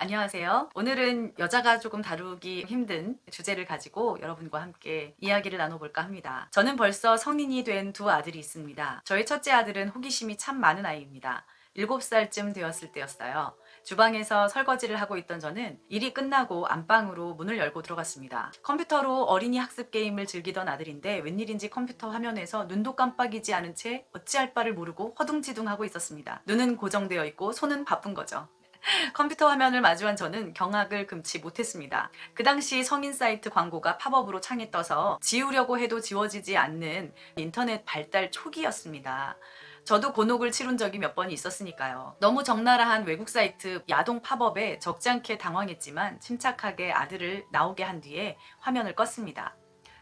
안녕하세요. 오늘은 여자가 조금 다루기 힘든 주제를 가지고 여러분과 함께 이야기를 나눠볼까 합니다. 저는 벌써 성인이 된 두 아들이 있습니다. 저희 첫째 아들은 호기심이 참 많은 아이입니다. 7살쯤 되었을 때였어요. 주방에서 설거지를 하고 있던 저는 일이 끝나고 안방으로 문을 열고 들어갔습니다. 컴퓨터로 어린이 학습 게임을 즐기던 아들인데 웬일인지 컴퓨터 화면에서 눈도 깜빡이지 않은 채 어찌할 바를 모르고 허둥지둥하고 있었습니다. 눈은 고정되어 있고 손은 바쁜 거죠. 컴퓨터 화면을 마주한 저는 경악을 금치 못했습니다. 그 당시 성인 사이트 광고가 팝업으로 창에 떠서 지우려고 해도 지워지지 않는 인터넷 발달 초기였습니다. 저도 곤혹을 치룬 적이 몇 번 있었으니까요. 너무 적나라한 외국 사이트 야동 팝업에 적잖게 당황했지만 침착하게 아들을 나오게 한 뒤에 화면을 껐습니다.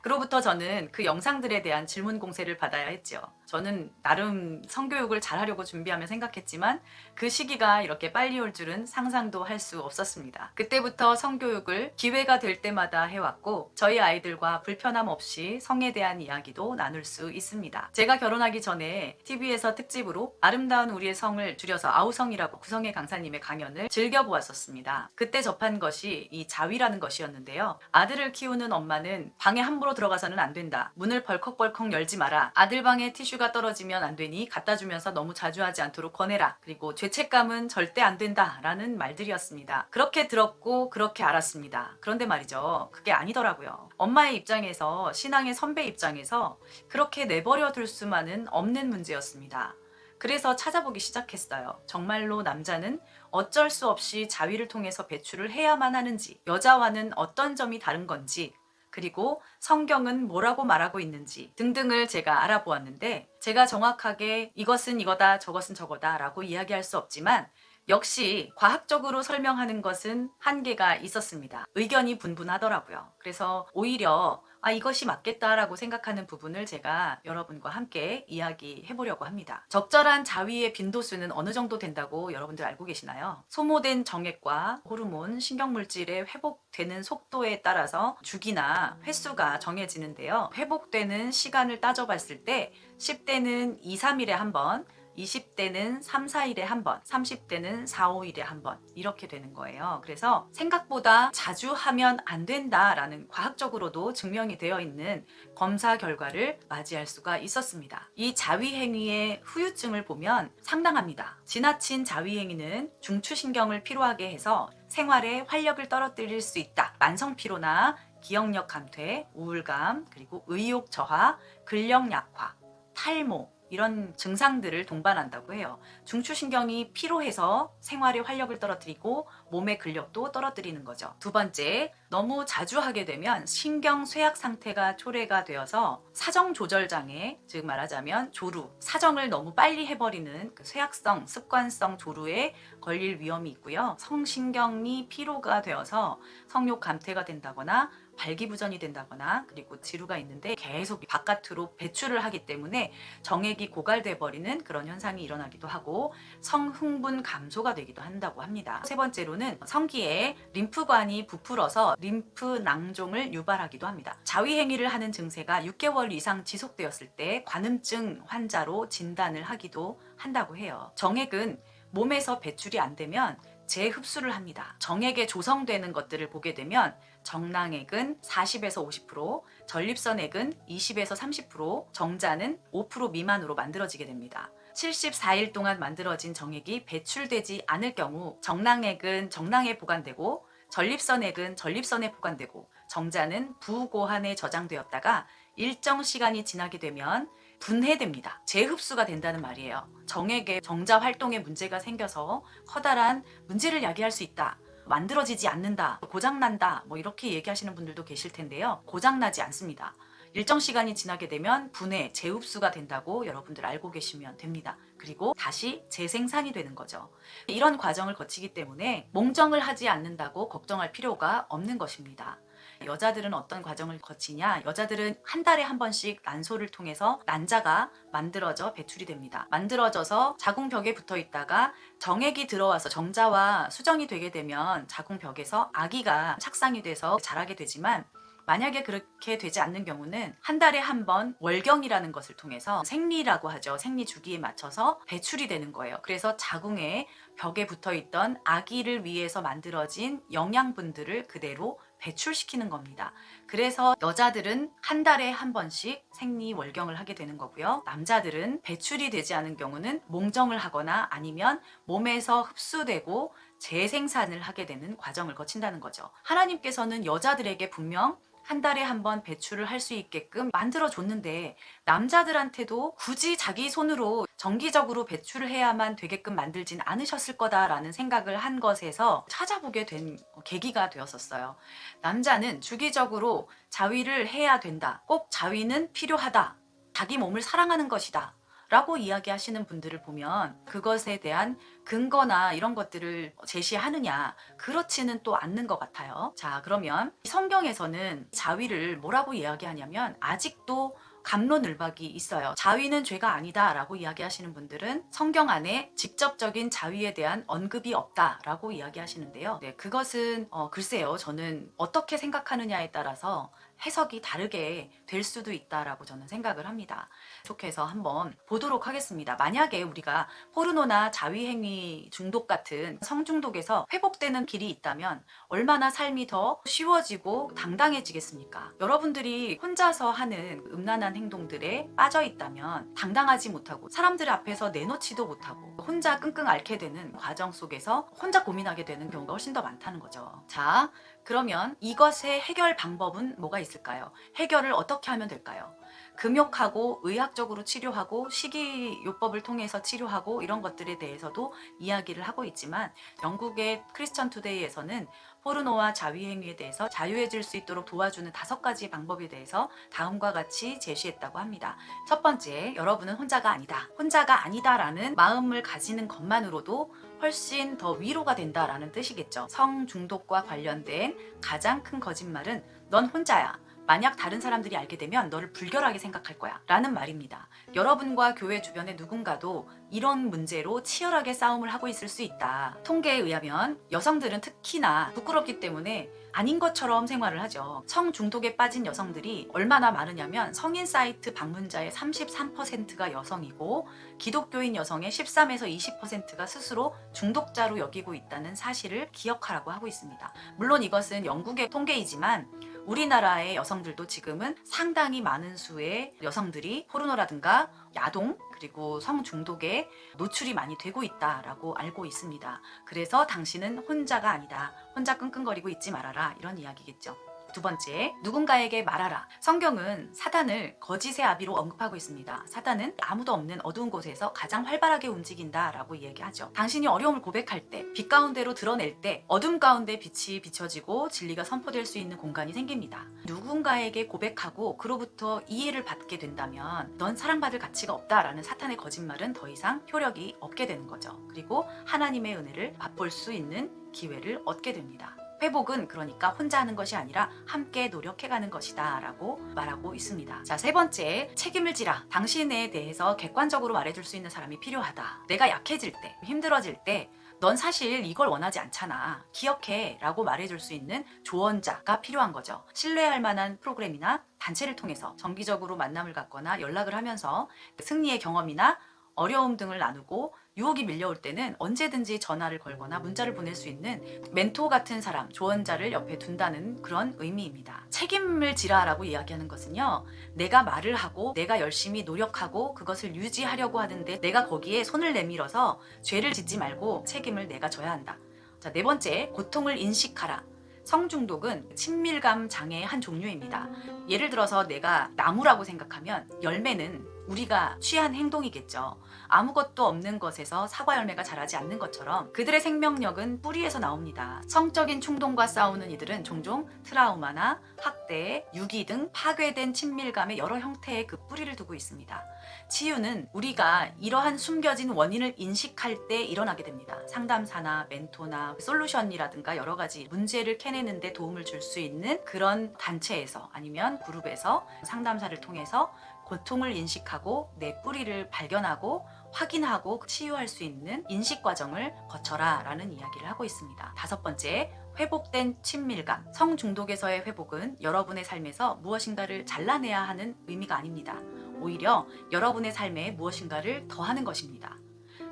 그로부터 저는 그 영상들에 대한 질문 공세를 받아야 했죠. 저는 나름 성교육을 잘하려고 준비하며 생각했지만 그 시기가 이렇게 빨리 올 줄은 상상도 할 수 없었습니다. 그때부터 성교육을 기회가 될 때마다 해왔고 저희 아이들과 불편함 없이 성에 대한 이야기도 나눌 수 있습니다. 제가 결혼하기 전에 TV에서 특집으로 아름다운 우리의 성을 줄여서 아우성이라고 구성애 강사님의 강연을 즐겨보았었습니다. 그때 접한 것이 이 자위라는 것이었는데요. 아들을 키우는 엄마는 방에 함부로 들어가서는 안 된다. 문을 벌컥벌컥 열지 마라. 아들 방에 티슈가 떨어지면 안 되니 갖다 주면서 너무 자주 하지 않도록 권해라. 그리고 죄책감은 절대 안 된다. 라는 말들이었습니다. 그렇게 들었고 그렇게 알았습니다. 그런데 말이죠. 그게 아니더라고요. 엄마의 입장에서 신앙의 선배 입장에서 그렇게 내버려 둘 수만은 없는 문제였습니다. 그래서 찾아보기 시작했어요. 정말로 남자는 어쩔 수 없이 자위를 통해서 배출을 해야만 하는지, 여자와는 어떤 점이 다른 건지, 그리고 성경은 뭐라고 말하고 있는지 등등을 제가 알아보았는데 제가 정확하게 이것은 이거다 저것은 저거다 라고 이야기할 수 없지만 역시 과학적으로 설명하는 것은 한계가 있었습니다. 의견이 분분하더라고요. 그래서 오히려 이것이 맞겠다라고 생각하는 부분을 제가 여러분과 함께 이야기해 보려고 합니다. 적절한 자위의 빈도수는 어느 정도 된다고 여러분들 알고 계시나요? 소모된 정액과 호르몬, 신경물질의 회복되는 속도에 따라서 주기나 횟수가 정해지는데요. 회복되는 시간을 따져봤을 때 10대는 2, 3일에 한 번, 20대는 3, 4일에 한 번, 30대는 4, 5일에 한 번 이렇게 되는 거예요. 그래서 생각보다 자주 하면 안 된다라는 과학적으로도 증명이 되어 있는 검사 결과를 맞이할 수가 있었습니다. 이 자위행위의 후유증을 보면 상당합니다. 지나친 자위행위는 중추신경을 피로하게 해서 생활에 활력을 떨어뜨릴 수 있다. 만성피로나 기억력 감퇴, 우울감, 그리고 의욕 저하, 근력 약화, 탈모 이런 증상들을 동반한다고 해요. 중추신경이 피로해서 생활의 활력을 떨어뜨리고 몸의 근력도 떨어뜨리는 거죠. 두 번째, 너무 자주 하게 되면 신경 쇠약 상태가 초래가 되어서 사정 조절 장애, 즉 말하자면 조루, 사정을 너무 빨리 해버리는 그 쇠약성, 습관성 조루에 걸릴 위험이 있고요. 성신경이 피로가 되어서 성욕 감퇴가 된다거나 발기부전이 된다거나 그리고 지루가 있는데 계속 바깥으로 배출을 하기 때문에 정액이 고갈돼 버리는 그런 현상이 일어나기도 하고 성흥분 감소가 되기도 한다고 합니다. 세 번째로는 성기에 림프관이 부풀어서 림프 낭종을 유발하기도 합니다. 자위행위를 하는 증세가 6개월 이상 지속되었을 때 관음증 환자로 진단을 하기도 한다고 해요. 정액은 몸에서 배출이 안 되면 재흡수를 합니다. 정액에 조성되는 것들을 보게 되면 정낭액은 40에서 50%, 전립선액은 20에서 30%, 정자는 5% 미만으로 만들어지게 됩니다. 74일 동안 만들어진 정액이 배출되지 않을 경우 정낭액은 정낭에 보관되고 전립선액은 전립선에 보관되고 정자는 부고환에 저장되었다가 일정 시간이 지나게 되면 분해됩니다. 재흡수가 된다는 말이에요. 정액에 정자 활동에 문제가 생겨서 커다란 문제를 야기할 수 있다. 만들어지지 않는다. 고장난다. 이렇게 얘기하시는 분들도 계실 텐데요. 고장나지 않습니다. 일정 시간이 지나게 되면 분해, 재흡수가 된다고 여러분들 알고 계시면 됩니다. 그리고 다시 재생산이 되는 거죠. 이런 과정을 거치기 때문에 몽정을 하지 않는다고 걱정할 필요가 없는 것입니다. 여자들은 어떤 과정을 거치냐? 여자들은 한 달에 한 번씩 난소를 통해서 난자가 만들어져 배출이 됩니다. 만들어져서 자궁벽에 붙어 있다가 정액이 들어와서 정자와 수정이 되게 되면 자궁벽에서 아기가 착상이 돼서 자라게 되지만 만약에 그렇게 되지 않는 경우는 한 달에 한 번 월경이라는 것을 통해서 생리라고 하죠. 생리 주기에 맞춰서 배출이 되는 거예요. 그래서 자궁에 벽에 붙어 있던 아기를 위해서 만들어진 영양분들을 그대로 배출시키는 겁니다. 그래서 여자들은 한 달에 한 번씩 생리 월경을 하게 되는 거고요. 남자들은 배출이 되지 않은 경우는 몽정을 하거나 아니면 몸에서 흡수되고 재생산을 하게 되는 과정을 거친다는 거죠. 하나님께서는 여자들에게 분명 한 달에 한 번 배출을 할 수 있게끔 만들어줬는데 남자들한테도 굳이 자기 손으로 정기적으로 배출을 해야만 되게끔 만들진 않으셨을 거다라는 생각을 한 것에서 찾아보게 된 계기가 되었었어요. 남자는 주기적으로 자위를 해야 된다. 꼭 자위는 필요하다. 자기 몸을 사랑하는 것이다. 라고 이야기하시는 분들을 보면 그것에 대한 근거나 이런 것들을 제시하느냐, 그렇지는 또 않는 것 같아요. 자, 그러면 성경에서는 자위를 뭐라고 이야기하냐면 아직도 갑론을박이 있어요. 자위는 죄가 아니다 라고 이야기하시는 분들은 성경 안에 직접적인 자위에 대한 언급이 없다 라고 이야기하시는데요. 네, 그것은 글쎄요, 저는 어떻게 생각하느냐에 따라서 해석이 다르게 될 수도 있다라고 저는 생각을 합니다. 계속해서 한번 보도록 하겠습니다. 만약에 우리가 포르노나 자위행위 중독 같은 성중독에서 회복되는 길이 있다면 얼마나 삶이 더 쉬워지고 당당해지겠습니까? 여러분들이 혼자서 하는 음란한 행동들에 빠져 있다면 당당하지 못하고 사람들 앞에서 내놓지도 못하고 혼자 끙끙 앓게 되는 과정 속에서 혼자 고민하게 되는 경우가 훨씬 더 많다는 거죠. 자, 그러면 이것의 해결 방법은 뭐가 있을까요? 해결을 어떻게 하면 될까요? 금욕하고 의학적으로 치료하고 식이요법을 통해서 치료하고 이런 것들에 대해서도 이야기를 하고 있지만 영국의 크리스천 투데이에서는 포르노와 자위행위에 대해서 자유해질 수 있도록 도와주는 5가지 방법에 대해서 다음과 같이 제시했다고 합니다. 첫 번째, 여러분은 혼자가 아니다. 혼자가 아니다라는 마음을 가지는 것만으로도 훨씬 더 위로가 된다라는 뜻이겠죠. 성중독과 관련된 가장 큰 거짓말은 넌 혼자야. 만약 다른 사람들이 알게 되면 너를 불결하게 생각할 거야 라는 말입니다. 여러분과 교회 주변의 누군가도 이런 문제로 치열하게 싸움을 하고 있을 수 있다. 통계에 의하면 여성들은 특히나 부끄럽기 때문에 아닌 것처럼 생활을 하죠. 성중독에 빠진 여성들이 얼마나 많으냐면 성인 사이트 방문자의 33%가 여성이고 기독교인 여성의 13에서 20%가 스스로 중독자로 여기고 있다는 사실을 기억하라고 하고 있습니다. 물론 이것은 영국의 통계이지만 우리나라의 여성들도 지금은 상당히 많은 수의 여성들이 포르노라든가 야동 그리고 성중독에 노출이 많이 되고 있다라고 알고 있습니다. 그래서 당신은 혼자가 아니다. 혼자 끙끙거리고 있지 말아라. 이런 이야기겠죠. 두 번째, 누군가에게 말하라. 성경은 사단을 거짓의 아비로 언급하고 있습니다. 사단은 아무도 없는 어두운 곳에서 가장 활발하게 움직인다라고 얘기하죠. 당신이 어려움을 고백할 때, 빛 가운데로 드러낼 때 어둠 가운데 빛이 비춰지고 진리가 선포될 수 있는 공간이 생깁니다. 누군가에게 고백하고 그로부터 이해를 받게 된다면 넌 사랑받을 가치가 없다라는 사탄의 거짓말은 더 이상 효력이 없게 되는 거죠. 그리고 하나님의 은혜를 맛볼 수 있는 기회를 얻게 됩니다. 회복은 그러니까 혼자 하는 것이 아니라 함께 노력해가는 것이다 라고 말하고 있습니다. 자, 세 번째, 책임을 지라. 당신에 대해서 객관적으로 말해줄 수 있는 사람이 필요하다. 내가 약해질 때, 힘들어질 때 넌 사실 이걸 원하지 않잖아. 기억해 라고 말해줄 수 있는 조언자가 필요한 거죠. 신뢰할 만한 프로그램이나 단체를 통해서 정기적으로 만남을 갖거나 연락을 하면서 승리의 경험이나 어려움 등을 나누고 유혹이 밀려올 때는 언제든지 전화를 걸거나 문자를 보낼 수 있는 멘토 같은 사람, 조언자를 옆에 둔다는 그런 의미입니다. 책임을 지라라고 이야기하는 것은요, 내가 말을 하고 내가 열심히 노력하고 그것을 유지하려고 하는데 내가 거기에 손을 내밀어서 죄를 짓지 말고 책임을 내가 져야 한다. 자, 네 번째, 고통을 인식하라. 성중독은 친밀감 장애의 한 종류입니다. 예를 들어서 내가 나무라고 생각하면 열매는 우리가 취한 행동이겠죠. 아무것도 없는 것에서 사과 열매가 자라지 않는 것처럼 그들의 생명력은 뿌리에서 나옵니다. 성적인 충동과 싸우는 이들은 종종 트라우마나 학대, 유기 등 파괴된 친밀감의 여러 형태의 그 뿌리를 두고 있습니다. 치유는 우리가 이러한 숨겨진 원인을 인식할 때 일어나게 됩니다. 상담사나 멘토나 솔루션이라든가 여러 가지 문제를 캐내는 데 도움을 줄 수 있는 그런 단체에서 아니면 그룹에서 상담사를 통해서 고통을 인식하고 내 뿌리를 발견하고 확인하고 치유할 수 있는 인식 과정을 거쳐라 라는 이야기를 하고 있습니다. 5번째, 회복된 친밀감. 성중독에서의 회복은 여러분의 삶에서 무엇인가를 잘라내야 하는 의미가 아닙니다. 오히려 여러분의 삶에 무엇인가를 더하는 것입니다.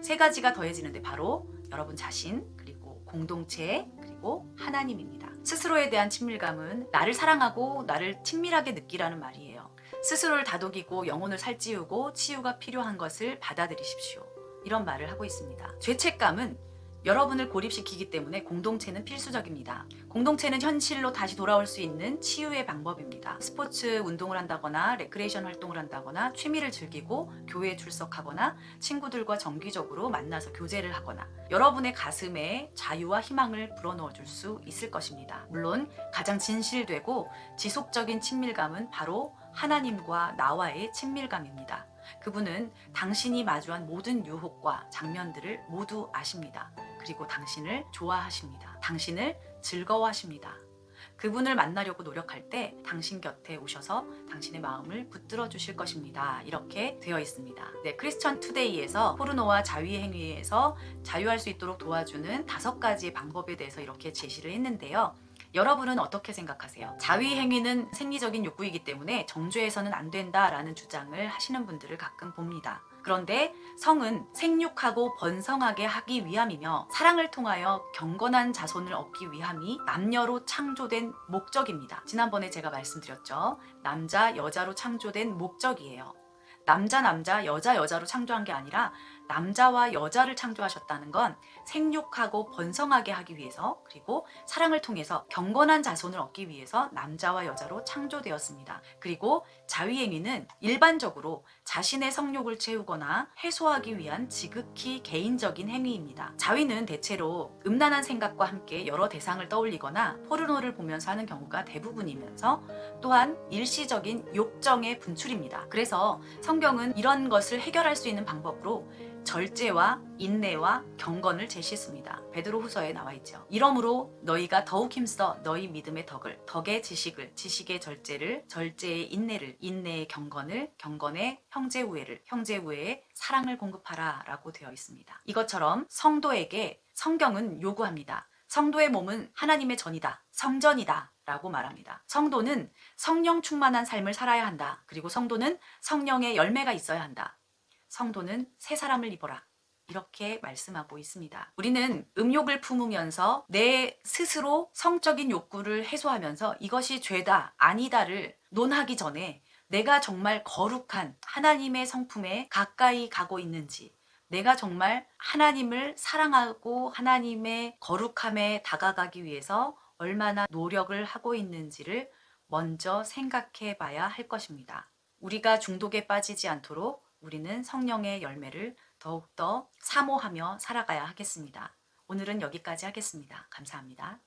3가지가 더해지는데 바로 여러분 자신, 그리고 공동체, 그리고 하나님입니다. 스스로에 대한 친밀감은 나를 사랑하고 나를 친밀하게 느끼라는 말이에요. 스스로를 다독이고 영혼을 살찌우고 치유가 필요한 것을 받아들이십시오. 이런 말을 하고 있습니다. 죄책감은 여러분을 고립시키기 때문에 공동체는 필수적입니다. 공동체는 현실로 다시 돌아올 수 있는 치유의 방법입니다. 스포츠 운동을 한다거나 레크레이션 활동을 한다거나 취미를 즐기고 교회에 출석하거나 친구들과 정기적으로 만나서 교제를 하거나 여러분의 가슴에 자유와 희망을 불어넣어 줄 수 있을 것입니다. 물론 가장 진실되고 지속적인 친밀감은 바로 하나님과 나와의 친밀감입니다. 그분은 당신이 마주한 모든 유혹과 장면들을 모두 아십니다. 그리고 당신을 좋아하십니다. 당신을 즐거워하십니다. 그분을 만나려고 노력할 때 당신 곁에 오셔서 당신의 마음을 붙들어 주실 것입니다. 이렇게 되어 있습니다. 네, 크리스천 투데이에서 포르노와 자위 행위에서 자유할 수 있도록 도와주는 5가지 방법에 대해서 이렇게 제시를 했는데요. 여러분은 어떻게 생각하세요? 자위 행위는 생리적인 욕구이기 때문에 정죄해서는 안 된다라는 주장을 하시는 분들을 가끔 봅니다. 그런데 성은 생육하고 번성하게 하기 위함이며 사랑을 통하여 경건한 자손을 얻기 위함이 남녀로 창조된 목적입니다. 지난번에 제가 말씀드렸죠. 남자, 여자로 창조된 목적이에요. 남자, 여자로 창조한 게 아니라 남자와 여자를 창조하셨다는 건 생육하고 번성하게 하기 위해서, 그리고 사랑을 통해서 경건한 자손을 얻기 위해서 남자와 여자로 창조되었습니다. 그리고 자위행위는 일반적으로 자신의 성욕을 채우거나 해소하기 위한 지극히 개인적인 행위입니다. 자위는 대체로 음란한 생각과 함께 여러 대상을 떠올리거나 포르노를 보면서 하는 경우가 대부분이면서 또한 일시적인 욕정의 분출입니다. 그래서 성경은 이런 것을 해결할 수 있는 방법으로 절제와 인내와 경건을 제시했습니다. 베드로후서에 나와 있죠. 이러므로 너희가 더욱 힘써 너희 믿음의 덕의 지식을, 지식의 절제를, 절제의 인내를, 인내의 경건을, 경건의 형제 우애를, 형제 우애의 사랑을 공급하라 라고 되어 있습니다. 이것처럼 성도에게 성경은 요구합니다. 성도의 몸은 하나님의 전이다, 성전이다 라고 말합니다. 성도는 성령 충만한 삶을 살아야 한다. 그리고 성도는 성령의 열매가 있어야 한다. 성도는 새 사람을 입어라. 이렇게 말씀하고 있습니다. 우리는 음욕을 품으면서 내 스스로 성적인 욕구를 해소하면서 이것이 죄다, 아니다를 논하기 전에 내가 정말 거룩한 하나님의 성품에 가까이 가고 있는지, 내가 정말 하나님을 사랑하고 하나님의 거룩함에 다가가기 위해서 얼마나 노력을 하고 있는지를 먼저 생각해 봐야 할 것입니다. 우리가 중독에 빠지지 않도록 우리는 성령의 열매를 더욱더 사모하며 살아가야 하겠습니다. 오늘은 여기까지 하겠습니다. 감사합니다.